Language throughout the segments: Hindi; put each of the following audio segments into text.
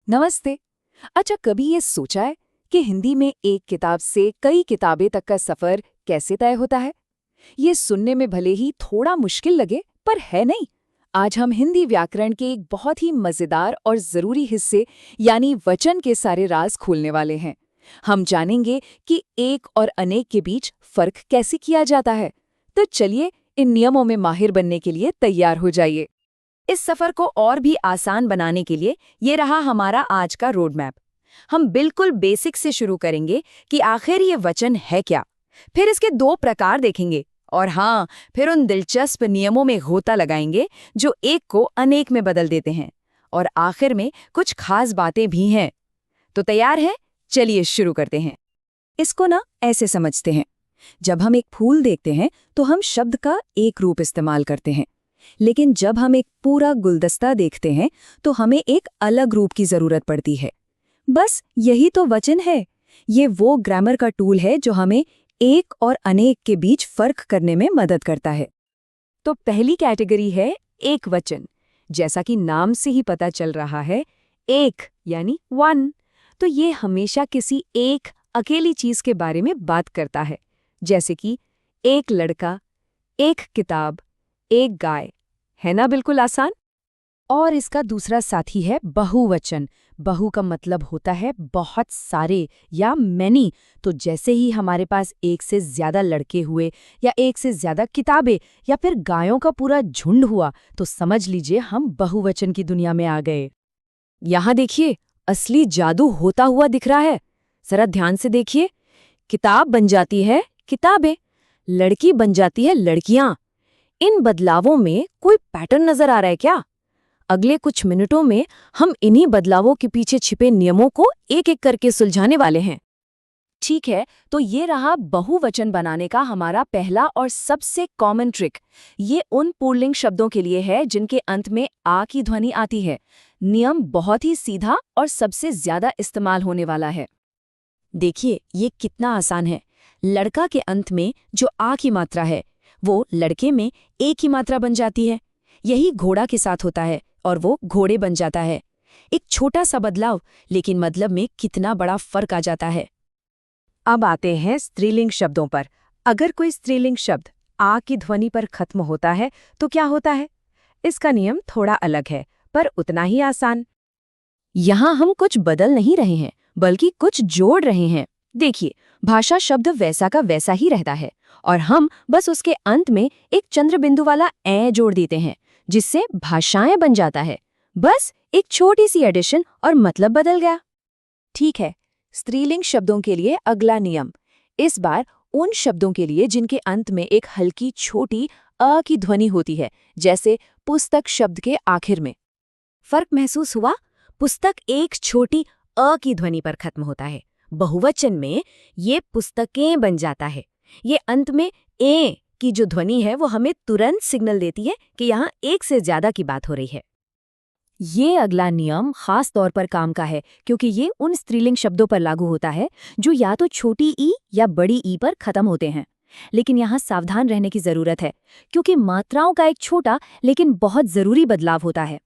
नमस्ते। अच्छा, कभी ये सोचा है कि हिंदी में एक किताब से कई किताबें तक का सफर कैसे तय होता है? ये सुनने में भले ही थोड़ा मुश्किल लगे, पर है नहीं। आज हम हिंदी व्याकरण के एक बहुत ही मजेदार और जरूरी हिस्से यानी वचन के सारे राज खोलने वाले हैं। हम जानेंगे कि एक और अनेक के बीच फर्क कैसे किया जाता है। तो चलिए, इन नियमों में माहिर बनने के लिए तैयार हो जाइए। इस सफर को और भी आसान बनाने के लिए ये रहा हमारा आज का रोड मैप। हम बिल्कुल बेसिक से शुरू करेंगे कि आखिर ये वचन है क्या। फिर इसके दो प्रकार देखेंगे और हाँ, फिर उन दिलचस्प नियमों में गोता लगाएंगे जो एक को अनेक में बदल देते हैं। और आखिर में कुछ खास बातें भी हैं। तो तैयार है? चलिए शुरू करते हैं। इसको ना ऐसे समझते हैं, जब हम एक फूल देखते हैं तो हम शब्द का एक रूप इस्तेमाल करते हैं, लेकिन जब हम एक पूरा गुलदस्ता देखते हैं तो हमें एक अलग रूप की जरूरत पड़ती है। बस यही तो वचन है। ये वो ग्रामर का टूल है जो हमें एक और अनेक के बीच फर्क करने में मदद करता है। तो पहली कैटेगरी है एक वचन। जैसा कि नाम से ही पता चल रहा है, एक यानी वन, तो ये हमेशा किसी एक अकेली चीज के बारे में बात करता है। जैसे कि एक लड़का, एक किताब, एक गाय। है ना बिल्कुल आसान। और इसका दूसरा साथी है बहुवचन। बहु का मतलब होता है बहुत सारे या मैनी। तो जैसे ही हमारे पास एक से ज्यादा लड़के हुए या एक से ज्यादा किताबें या फिर गायों का पूरा झुंड हुआ, तो समझ लीजिए हम बहुवचन की दुनिया में आ गए। यहाँ देखिए, असली जादू होता हुआ दिख रहा है। जरा ध्यान से देखिए। किताब बन जाती है किताबें, लड़की बन जाती है लड़कियां। इन बदलावों में कोई पैटर्न नजर आ रहा है क्या? अगले कुछ मिनटों में हम इन्हीं बदलावों के पीछे छिपे नियमों को एक एक करके सुलझाने वाले हैं। ठीक है, तो ये रहा बहुवचन बनाने का हमारा पहला और सबसे कॉमन ट्रिक। ये उन पुल्लिंग शब्दों के लिए है जिनके अंत में आ की ध्वनि आती है। नियम बहुत ही सीधा और सबसे ज्यादा इस्तेमाल होने वाला है। देखिए ये कितना आसान है। लड़का के अंत में जो आ की मात्रा है वो लड़के में ए की मात्रा बन जाती है। यही घोड़ा के साथ होता है और वो घोड़े बन जाता है। एक छोटा सा बदलाव, लेकिन मतलब में कितना बड़ा फर्क आ जाता है। अब आते हैं स्त्रीलिंग शब्दों पर। अगर कोई स्त्रीलिंग शब्द आ की ध्वनि पर खत्म होता है तो क्या होता है? इसका नियम थोड़ा अलग है, पर उतना ही आसान। यहाँ हम कुछ बदल नहीं रहे हैं, बल्कि कुछ जोड़ रहे हैं। देखिए, भाषा शब्द वैसा का वैसा ही रहता है और हम बस उसके अंत में एक चंद्र बिंदु वाला ए जोड़ देते हैं, जिससे भाषाएं बन जाता है। बस एक छोटी सी एडिशन और मतलब बदल गया। ठीक है, स्त्रीलिंग शब्दों के लिए अगला नियम। इस बार उन शब्दों के लिए जिनके अंत में एक हल्की छोटी अ की ध्वनि होती है, जैसे पुस्तक शब्द के आखिर में। फर्क महसूस हुआ? पुस्तक एक छोटी अ की ध्वनि पर खत्म होता है। बहुवचन में ये पुस्तकें बन जाता है। ये अंत में ए की जो ध्वनि है वो हमें तुरंत सिग्नल देती है कि यहाँ एक से ज्यादा की बात हो रही है। ये अगला नियम खास तौर पर काम का है, क्योंकि ये उन स्त्रीलिंग शब्दों पर लागू होता है जो या तो छोटी ई या बड़ी ई पर खत्म होते हैं। लेकिन यहाँ सावधान रहने की जरूरत है, क्योंकि मात्राओं का एक छोटा लेकिन बहुत जरूरी बदलाव होता है।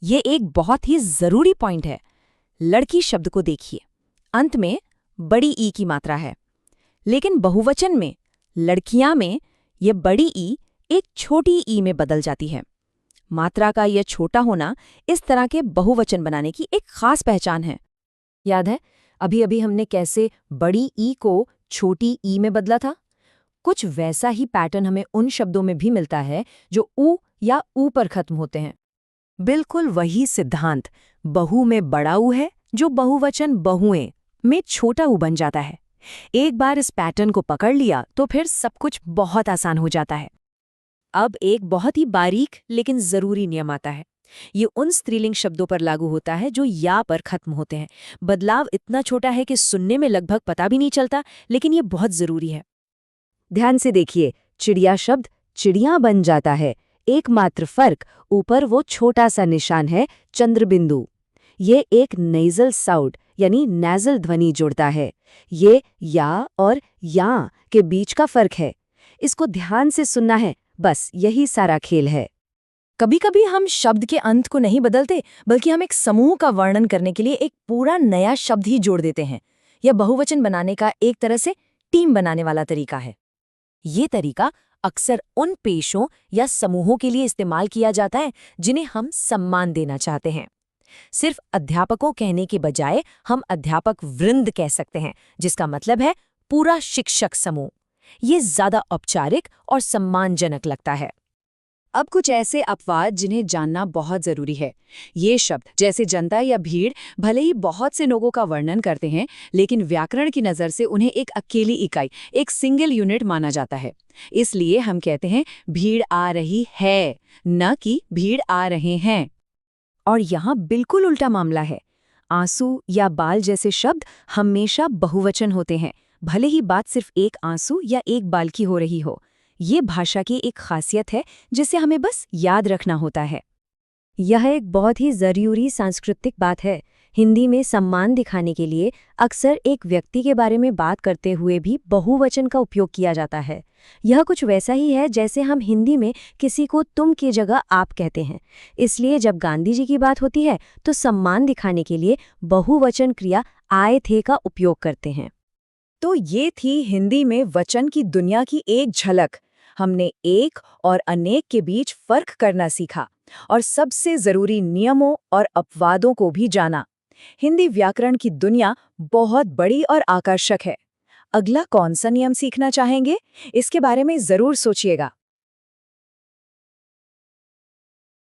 ये एक बहुत ही जरूरी पॉइंट है। लड़की शब्द को देखिए, अंत में बड़ी ई की मात्रा है, लेकिन बहुवचन में लड़कियां में ये बड़ी ई एक छोटी ई में बदल जाती है। मात्रा का यह छोटा होना इस तरह के बहुवचन बनाने की एक खास पहचान है। याद है अभी अभी हमने कैसे बड़ी ई को छोटी ई में बदला था? कुछ वैसा ही पैटर्न हमें उन शब्दों में भी मिलता है जो ऊ या ऊ पर खत्म होते हैं। बिल्कुल वही सिद्धांत बहु में बड़ा ऊ है जो बहुवचन बहुएं में छोटा ऊ बन जाता है। एक बार इस पैटर्न को पकड़ लिया तो फिर सब कुछ बहुत आसान हो जाता है। अब एक बहुत ही बारीक लेकिन जरूरी नियम आता है। ये उन स्त्रीलिंग शब्दों पर लागू होता है जो या पर खत्म होते हैं। बदलाव इतना छोटा है कि सुनने में लगभग पता भी नहीं चलता, लेकिन ये बहुत जरूरी है। ध्यान से देखिए, चिड़िया शब्द चिड़िया बन जाता है। एकमात्र फर्क ऊपर वो छोटा सा निशान है, चंद्रबिंदु। ये एक नेजल साउंड यानी नेजल ध्वनि जोड़ता है। ये या और या के बीच का फर्क है। इसको ध्यान से सुनना है, बस यही सारा खेल है। कभी कभी हम शब्द के अंत को नहीं बदलते, बल्कि हम एक समूह का वर्णन करने के लिए एक पूरा नया शब्द ही जोड़ देते हैं। यह बहुवचन बनाने का एक तरह से टीम बनाने वाला तरीका है। ये तरीका अक्सर उन पेशों या समूहों के लिए इस्तेमाल किया जाता है जिन्हें हम सम्मान देना चाहते हैं। सिर्फ अध्यापकों कहने के बजाय हम अध्यापक वृंद कह सकते हैं, जिसका मतलब है पूरा शिक्षक समूह। ये ज्यादा औपचारिक और सम्मानजनक लगता है। अब कुछ ऐसे अपवाद जिन्हें जानना बहुत जरूरी है। ये शब्द जैसे जनता या भीड़ भले ही बहुत से लोगों का वर्णन करते हैं, लेकिन व्याकरण की नज़र से उन्हें एक अकेली इकाई, एक सिंगल यूनिट माना जाता है। इसलिए हम कहते हैं भीड़ आ रही है, न कि भीड़ आ रहे हैं। और यहाँ बिल्कुल उल्टा मामला है। आंसू या बाल जैसे शब्द हमेशा बहुवचन होते हैं, भले ही बात सिर्फ एक आंसू या एक बाल की हो रही हो। ये भाषा की एक खासियत है जिसे हमें बस याद रखना होता है। यह एक बहुत ही ज़रूरी सांस्कृतिक बात है। हिंदी में सम्मान दिखाने के लिए अक्सर एक व्यक्ति के बारे में बात करते हुए भी बहुवचन का उपयोग किया जाता है। यह कुछ वैसा ही है जैसे हम हिंदी में किसी को तुम की जगह आप कहते हैं। इसलिए जब गांधी जी की बात होती है तो सम्मान दिखाने के लिए बहुवचन क्रिया आए थे का उपयोग करते हैं। तो ये थी हिंदी में वचन की दुनिया की एक झलक। हमने एक और अनेक के बीच फर्क करना सीखा और सबसे जरूरी नियमों और अपवादों को भी जाना। हिंदी व्याकरण की दुनिया बहुत बड़ी और आकर्षक है। अगला कौन सा नियम सीखना चाहेंगे? इसके बारे में जरूर सोचिएगा।